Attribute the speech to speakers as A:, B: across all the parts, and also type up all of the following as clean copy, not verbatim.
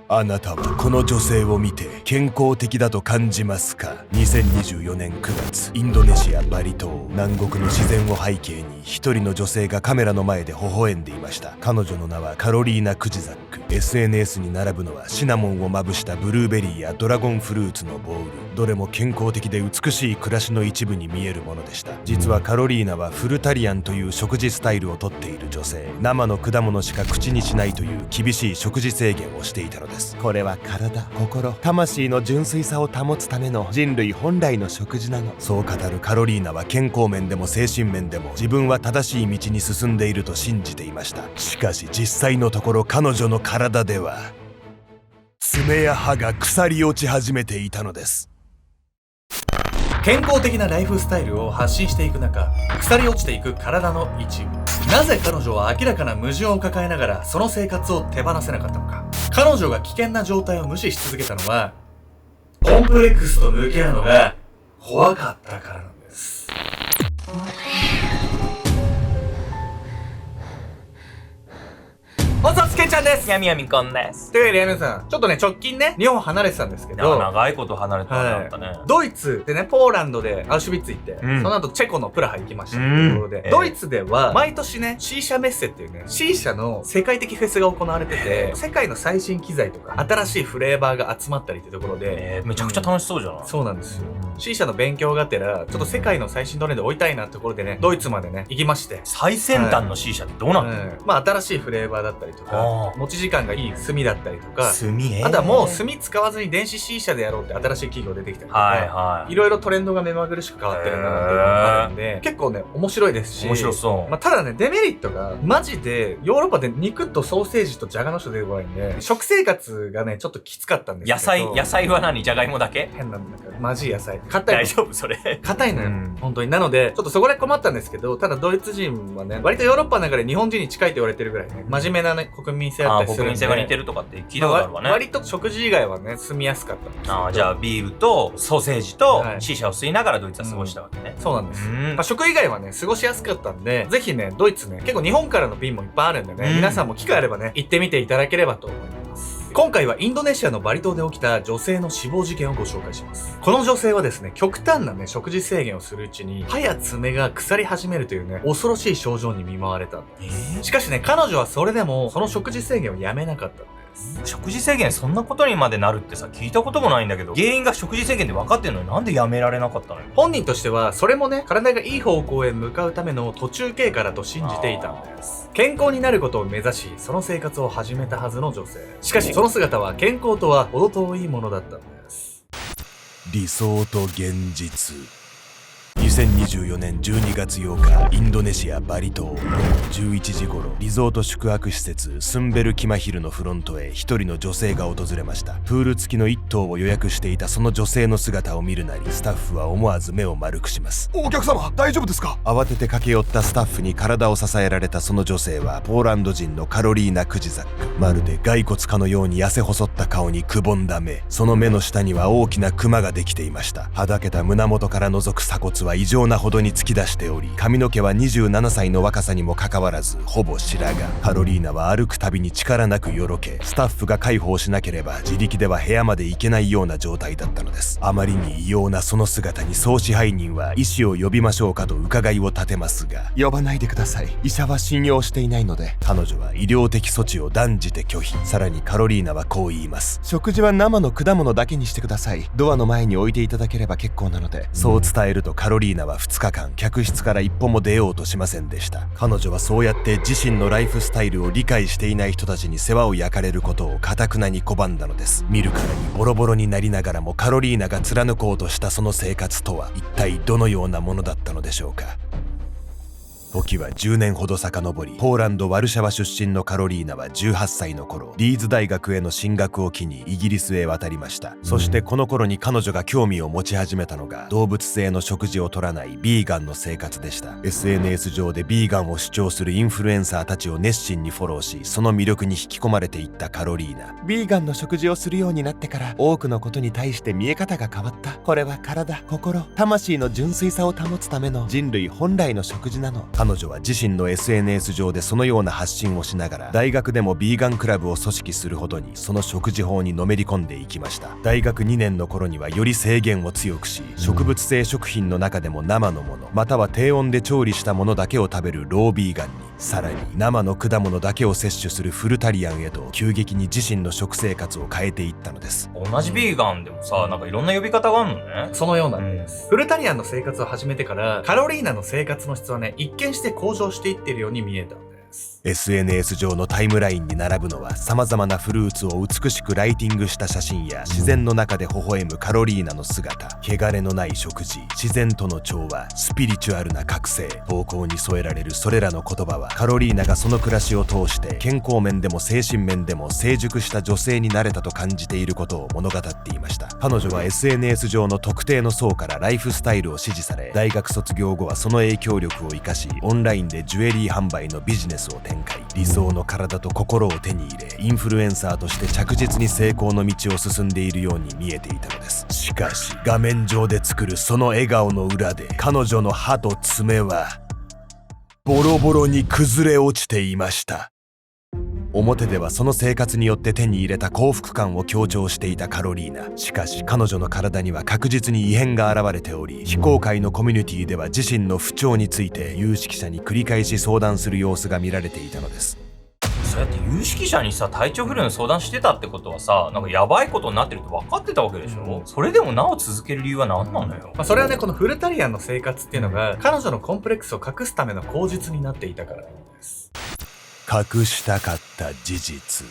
A: あなたはこの女性を見て健康的だと感じますか？ 2024 年9月、インドネシアバリ島、南国の自然を背景に一人の女性がカメラの前で微笑んでいました。彼女の名はカロリーナ・クジザック。 SNS に並ぶのはシナモンをまぶしたブルーベリーやドラゴンフルーツのボール。どれも健康的で美しい暮らしの一部に見えるものでした。実はカロリーナはフルタリアンという食事スタイルをとっている女性。生の果物しか口にしないという厳しい食事制限をしていたのです。これは体、心、魂の純粋さを保つための人類本来の食事なの。そう語るカロリーナは健康面でも精神面でも自分は正しい道に進んでいると信じていました。しかし実際のところ彼女の体では爪や歯が腐り落ち始めていたのです。
B: 健康的なライフスタイルを発信していく中、腐り落ちていく体の一部。なぜ彼女は明らかな矛盾を抱えながらその生活を手放せなかったのか。彼女が危険な状態を無視し続けたのは、コンプレックスと向き合うのが怖かったからなんです。おさつけちゃんです。
C: やみやみこんです。
B: というわけで、皆さん、ちょっとね、直近ね、日本離れてたんですけど、
C: 長いこと離れてたんだね。
B: ドイツでね、ポーランドでアウシュビッツ行って、その後チェコのプラハ行きましたというところで、ドイツでは毎年ね、シーシャメッセっていうね、シーシャの世界的フェスが行われてて、世界の最新機材とか、新しいフレーバーが集まったりってところで、
C: めちゃくちゃ楽しそうじゃない？
B: そうなんですよ。シーシャの勉強がてら、ちょっと世界の最新トレンドを追いたいなってところでね、ドイツまでね、行きまして。
C: 最先端の C 社ってどうなってる？
B: まあ新しいフレーバーだったりとか、持ち時間がいい炭だったりとか、あとはもう炭使わずに電子 C 社でやろうって新しい企業出てきたりとか、いろいろトレンドが目まぐるしく変わってるなっていうのがあるんで、結構ね、面白いですし、
C: 面白そう。
B: まあただね、デメリットが、マジで、ヨーロッパで肉とソーセージとジャガの人出てこないんで、食生活がね、ちょっときつかったんですけど。
C: 野菜は何？ジャガイモだけ？
B: 変なんだから、マジ野菜。硬い。
C: 大丈夫それ？
B: 硬いのよ。本当に。なので、ちょっとそこで困ったんですけど、ただドイツ人はね、割とヨーロッパの中で日本人に近いと言われてるぐらいね、真面目なね、国民性だったりするんで。
C: 国民性が似てるとかって聞いたことあるわね。
B: 割と食事以外はね、住みやすかったんですよ。
C: じゃあビールとソーセージと C 社を吸いながらドイツは過ごしたわけね。
B: そうなんです。まあ食以外はね、過ごしやすかったんで、ぜひね、ドイツね、結構日本からの便もいっぱいあるんでね、皆さんも機会あればね、行ってみていただければと思います。今回はインドネシアのバリ島で起きた女性の死亡事件をご紹介します。この女性はですね、極端なね、食事制限をするうちに、歯や爪が腐り始めるというね、恐ろしい症状に見舞われたんです。しかしね、彼女はそれでも、その食事制限をやめなかったんです。
C: 食事制限そんなことにまでなるってさ、聞いたこともないんだけど、原因が食事制限で分かってんのになんでやめられなかったのよ。
B: 本人としては、それもね、体がいい方向へ向かうための途中経過だと信じていたんです。健康になることを目指し、その生活を始めたはずの女性。しかし、その姿は健康とは程遠いものだったんです。
A: 理想と現実。2024年12月8日、インドネシアバリ島。11時頃、リゾート宿泊施設スンベルキマヒルのフロントへ一人の女性が訪れました。プール付きの一棟を予約していたその女性の姿を見るなり、スタッフは思わず目を丸くします。
D: お客様、大丈夫ですか？
A: 慌てて駆け寄ったスタッフに体を支えられたその女性はポーランド人のカロリーナ・クジザック。まるで骸骨かのように痩せ細った顔にくぼんだ目、その目の下には大きなクマができていました。はだけた胸元から覗く鎖骨は異常なほどに突き出しており、髪の毛は27歳の若さにもかかわらずほぼ白髪。カロリーナは歩くたびに力なくよろけ、スタッフが介抱しなければ自力では部屋まで行けないような状態だったのです。あまりに異様なその姿に総支配人は医師を呼びましょうかと伺いを立てますが、
D: 呼ばないでください。医者は信用していないので。
A: 彼女は医療的措置を断じて拒否。さらにカロリーナはこう言います。
D: 食事は生の果物だけにしてください。ドアの前に置いていただければ結構なので。
A: そう伝えるとカロリーナは2日間客室から一歩も出ようとしませんでした。彼女はそうやって自身のライフスタイルを理解していない人たちに世話を焼かれることを堅くなに拒んだのです。見るからにボロボロになりながらもカロリーナが貫こうとしたその生活とは一体どのようなものだったのでしょうか。時は10年ほど遡り、ポーランド・ワルシャワ出身のカロリーナは18歳の頃、リーズ大学への進学を機にイギリスへ渡りました。そしてこの頃に彼女が興味を持ち始めたのが、動物性の食事を取らないビーガンの生活でした。SNS 上でビーガンを主張するインフルエンサーたちを熱心にフォローし、その魅力に引き込まれていったカロリーナ。
D: ビーガンの食事をするようになってから多くのことに対して見え方が変わった。これは体、心、魂の純粋さを保つための人類本来の食事なの。
A: 彼彼女は自身の SNS 上でそのような発信をしながら、大学でもビーガンクラブを組織するほどにその食事法にのめり込んでいきました。大学2年の頃にはより制限を強くし、植物性食品の中でも生のものまたは低温で調理したものだけを食べるロービーガンに、さらに生の果物だけを摂取するフルタリアンへと急激に自身の食生活を変えていったのです。
C: 同じビーガンでもさ、なんかいろんな呼び方があるのね。
B: そのようなんです。フルタリアンの生活を始めてから、カロリーナの生活の質はね、一見して向上していってるように見えたんです。
A: SNS 上のタイムラインに並ぶのは様々なフルーツを美しくライティングした写真や自然の中で微笑むカロリーナの姿、汚れのない食事、自然との調和、スピリチュアルな覚醒、投稿に添えられるそれらの言葉はカロリーナがその暮らしを通して健康面でも精神面でも成熟した女性になれたと感じていることを物語っていました。彼女は SNS 上の特定の層からライフスタイルを支持され、大学卒業後はその影響力を生かし、オンラインでジュエリー販売のビジネスを展開、理想の体と心を手に入れ、インフルエンサーとして着実に成功の道を進んでいるように見えていたのです。しかし画面上で作るその笑顔の裏で、彼女の歯と爪はボロボロに崩れ落ちていました。表ではその生活によって手に入れた幸福感を強調していたカロリーナ。しかし彼女の体には確実に異変が現れており、非公開のコミュニティでは自身の不調について有識者に繰り返し相談する様子が見られていたのです。
C: そうやって有識者にさ、体調不良の相談してたってことはさ、なんかやばいことになってるって分かってたわけでしょ。それでもなお続ける理由は何なのよ。
B: それはね、このフルタリアンの生活っていうのが彼女のコンプレックスを隠すための口実になっていたからなんです。
A: 隠したかった事実。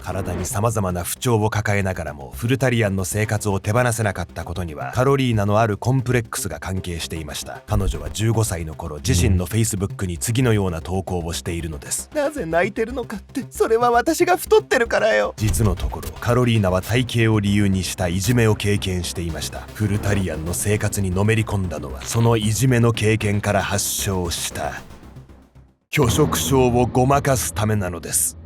A: 体に様々な不調を抱えながらもフルタリアンの生活を手放せなかったことには、カロリーナのあるコンプレックスが関係していました。彼女は15歳の頃、自身の Facebook に次のような投稿をしているのです。
D: なぜ泣いてるのかって、それは私が太ってるからよ。
A: 実のところ、カロリーナは体型を理由にしたいじめを経験していました。フルタリアンの生活にのめり込んだのは、そのいじめの経験から発症した拒食症をごまかすためなのです。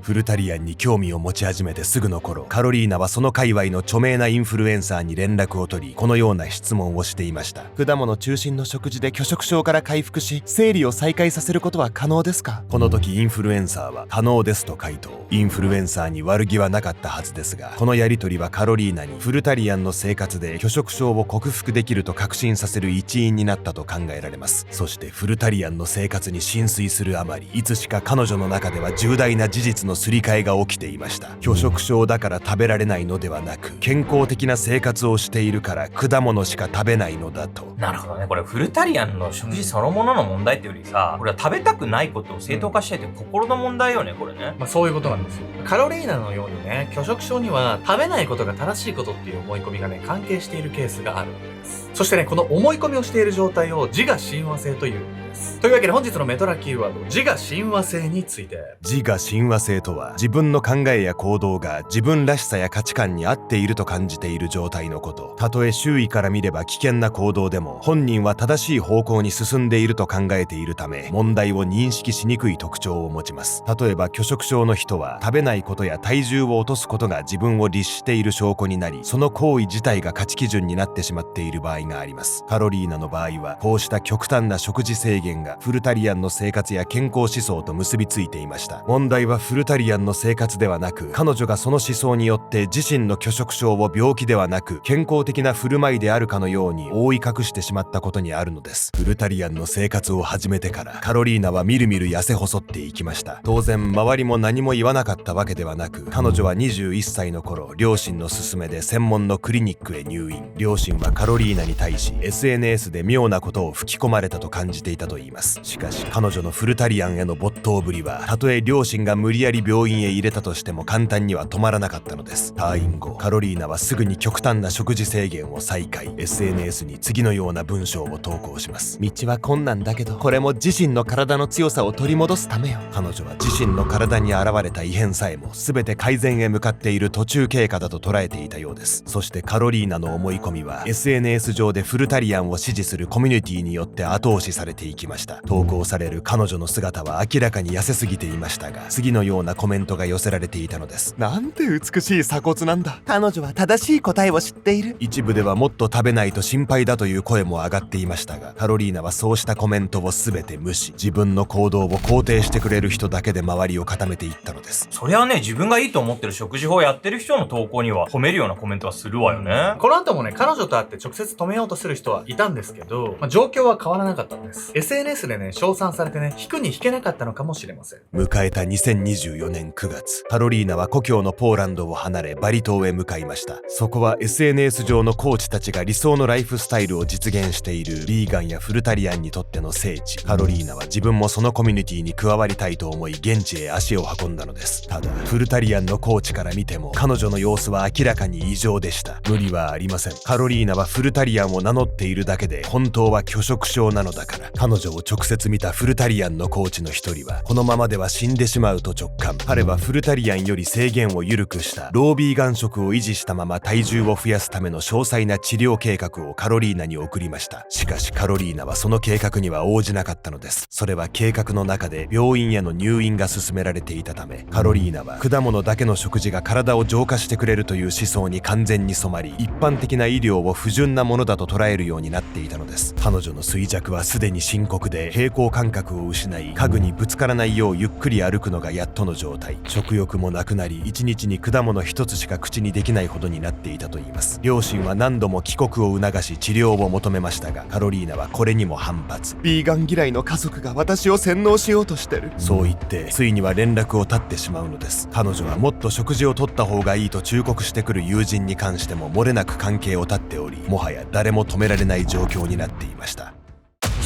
A: フルタリアンに興味を持ち始めてすぐの頃、カロリーナはその界隈の著名なインフルエンサーに連絡を取り、このような質問をしていました。
D: 果物中心の食事で拒食症から回復し、生理を再開させることは可能ですか？
A: この時インフルエンサーは可能ですと回答。インフルエンサーに悪気はなかったはずですが、このやり取りはカロリーナにフルタリアンの生活で拒食症を克服できると確信させる一因になったと考えられます。そしてフルタリアンの生活に浸水するあまり、いつしか彼女の中では重大な事実のすり替えが起きていました。拒食症だから食べられないのではなく、健康的な生活をしているから果物しか食べないのだと。
C: なるほどね。これフルタリアンの食事そのものの問題っていうよりさ、これは食べたくないことを正当化したいという心の問題よね、これね。
B: そういうことなんですよ。カロリーナのようにね、拒食症には食べないことが正しいことっていう思い込みがね、関係しているケースがあるんです。そしてね、この思い込みをしている状態を自我親和性というんです。というわけで本日のメトラキーワード、自我親和性について。
A: 自我親和性とは、自分の考えや行動が自分らしさや価値観に合っていると感じている状態のこと。たとえ周囲から見れば危険な行動でも、本人は正しい方向に進んでいると考えているため、問題を認識しにくい特徴を持ちます。例えば拒食症の人は、食べないことや体重を落とすことが自分を律している証拠になり、その行為自体が価値基準になってしまっている場合があります。カロリーナの場合は、こうした極端な食事制限がフルタリアンの生活や健康思想と結びついていました。問題はフルタリアンの生活ではなく、彼女がその思想によって自身の拒食症を病気ではなく健康的な振る舞いであるかのように覆い隠してしまったことにあるのです。フルタリアンの生活を始めてからカロリーナはみるみる痩せ細っていきました。当然周りも何も言わなかったわけではなく、彼女は21歳の頃、両親の勧めで専門のクリニックへ入院。両親はカロリーナに対し SNS で妙なことを吹き込まれたと感じていたといいます。しかし彼女のフルタリアンへの没頭ぶりは、たとえ両親が無理やり病院へ入れたとしても簡単には止まらなかったのです。退院後、カロリーナはすぐに極端な食事制限を再開。 SNS に次のような文章を投稿します。
D: 道は困難だけど、これも自身の体の強さを取り戻すためよ。
A: 彼女は自身の体に現れた異変さえも全て改善へ向かっている途中経過だと捉えていたようです。そしてカロリーナの思い込みは SNS 上でフルタリアンを支持するコミュニティによって後押しされていききました。投稿される彼女の姿は明らかに痩せすぎていましたが、次のようなコメントが寄せられていたのです。
D: なんて美しい鎖骨なんだ。彼女は正しい答えを知っている。
A: 一部ではもっと食べないと心配だという声も上がっていましたが、カロリーナはそうしたコメントを全て無視、自分の行動を肯定してくれる人だけで周りを固めていったのです。
C: そりゃね、自分がいいと思ってる食事法をやってる人の投稿には褒めるようなコメントはするわよね。
B: この後もね、彼女と会って直接止めようとする人はいたんですけど、状況は変わらなかったんです。SNS でね、称賛されてね、引くに引けなかったのかもしれません。
A: 迎えた2024年9月、カロリーナは故郷のポーランドを離れバリ島へ向かいました。そこは SNS 上のコーチたちが理想のライフスタイルを実現しているビーガンやフルタリアンにとっての聖地。カロリーナは自分もそのコミュニティに加わりたいと思い現地へ足を運んだのです。ただフルタリアンのコーチから見ても彼女の様子は明らかに異常でした。無理はありません。カロリーナはフルタリアンを名乗っているだけで本当は拒食症なのだから。彼女を直接見たフルタリアンのコーチの一人は、このままでは死んでしまうと直感。彼はフルタリアンより制限を緩くしたロービーガン食を維持したまま体重を増やすための詳細な治療計画をカロリーナに送りました。しかしカロリーナはその計画には応じなかったのです。それは計画の中で病院への入院が勧められていたため、カロリーナは果物だけの食事が体を浄化してくれるという思想に完全に染まり、一般的な医療を不純なものだと捉えるようになっていたのです。彼女の衰弱はすでに深刻で、平衡感覚を失い家具にぶつからないようゆっくり歩くのがやっとの状態。食欲もなくなり、1日に果物一つしか口にできないほどになっていたといいます。両親は何度も帰国を促し治療を求めましたが、カロリーナはこれにも反発。
D: ビーガン嫌いの家族が私を洗脳しようとしてる。
A: そう言ってついには連絡を絶ってしまうのです。彼女はもっと食事をとった方がいいと忠告してくる友人に関しても漏れなく関係を絶っており、もはや誰も止められない状況になっていました。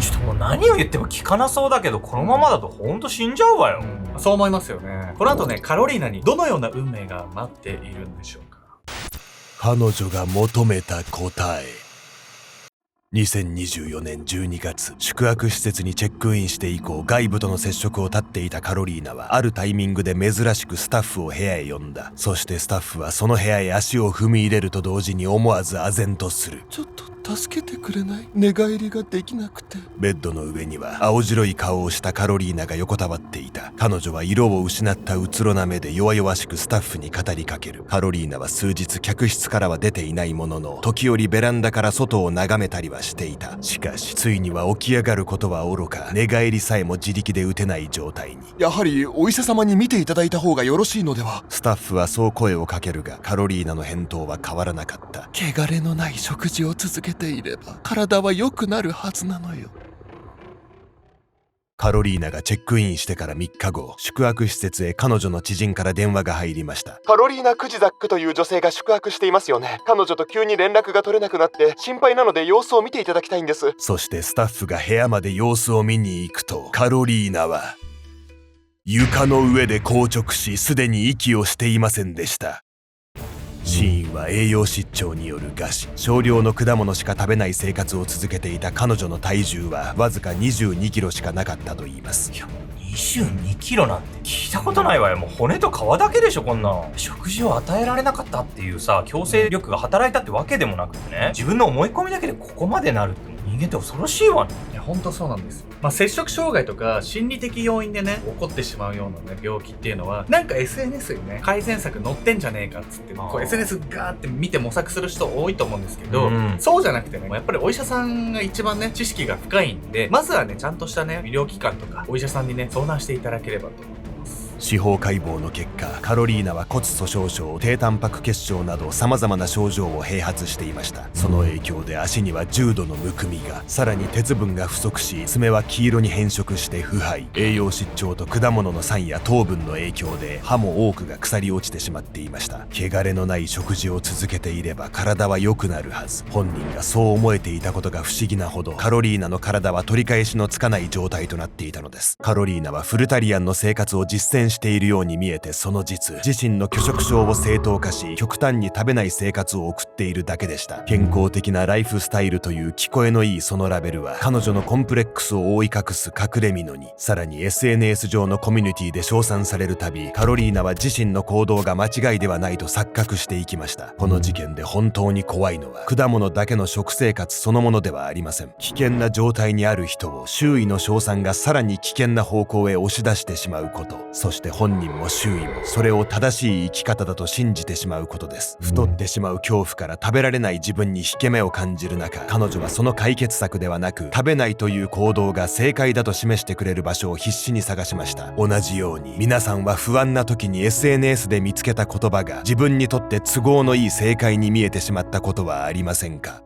C: ちょっともう何を言っても聞かなそうだけど、このままだとほんと死んじゃうわよ。
B: そう思いますよね。この後ね、カロリーナにどのような運命が待っているんでしょうか。
A: 彼女が求めた答え。2024年12月、宿泊施設にチェックインして以降、外部との接触を絶っていたカロリーナは、あるタイミングで珍しくスタッフを部屋へ呼んだ。そしてスタッフはその部屋へ足を踏み入れると同時に思わず唖然とする。
D: ちょっと助けてくれない？寝返りができなくて。
A: ベッドの上には青白い顔をしたカロリーナが横たわっていた。彼女は色を失ったうつろな目で弱々しくスタッフに語りかける。カロリーナは数日客室からは出ていないものの、時折ベランダから外を眺めたりはしていた。しかしついには起き上がることはおろか、寝返りさえも自力で打てない状態に。
D: やはりお医者様に見ていただいた方がよろしいのでは？
A: スタッフはそう声をかけるが、カロリーナの返答は変わらなかった。
D: 汚れのない食事を続けていれば体は良くなるはずなのよ。
A: カロリーナがチェックインしてから3日後、宿泊施設へ彼女の知人から電話が入りました。
D: カロリーナ・クジザックという女性が宿泊していますよね。彼女と急に連絡が取れなくなって心配なので様子を見ていただきたいんです。
A: そしてスタッフが部屋まで様子を見に行くと、カロリーナは床の上で硬直し、すでに息をしていませんでした。死因は栄養失調による餓死。少量の果物しか食べない生活を続けていた彼女の体重はわずか22キロしかなかったといいます。
C: いや、22キロなんて聞いたことないわよ。もう骨と皮だけでしょ、こんなの。食事を与えられなかったっていうさ、強制力が働いたってわけでもなくてね、自分の思い込みだけでここまでなるって、人間って恐ろしいわね。
B: いや、ほんとそうなんですよ。摂食障害とか心理的要因でね、起こってしまうようなね、病気っていうのは、なんか SNS にね、改善策載ってんじゃねえかっつって、こう SNS ガーって見て模索する人多いと思うんですけど、そうじゃなくてね、やっぱりお医者さんが一番ね、知識が深いんで、まずはね、ちゃんとしたね、医療機関とか、お医者さんにね、相談していただければと思います。
A: 司法解剖の結果、カロリーナは骨粗鬆症、低タンパク血症など様々な症状を併発していました。その影響で足には重度のむくみが、さらに鉄分が不足し、爪は黄色に変色して腐敗。栄養失調と果物の酸や糖分の影響で歯も多くが腐り落ちてしまっていました。汚れのない食事を続けていれば体は良くなるはず。本人がそう思えていたことが不思議なほど、カロリーナの体は取り返しのつかない状態となっていたのです。カロリーナはフルタリアンの生活を実践変しているように見えて、その実、自身の拒食症を正当化し、極端に食べない生活を送っているだけでした。健康的なライフスタイルという聞こえのいいそのラベルは、彼女のコンプレックスを覆い隠す隠れ蓑に、さらに SNS 上のコミュニティで称賛されるたび、カロリーナは自身の行動が間違いではないと錯覚していきました。この事件で本当に怖いのは、果物だけの食生活そのものではありません。危険な状態にある人を周囲の称賛がさらに危険な方向へ押し出してしまうこと、そして本人も周囲もそれを正しい生き方だと信じてしまうことです。太ってしまう恐怖から食べられない自分に引け目を感じる中、彼女はその解決策ではなく、食べないという行動が正解だと示してくれる場所を必死に探しました。同じように皆さんは不安な時に SNS で見つけた言葉が自分にとって都合のいい正解に見えてしまったことはありませんか？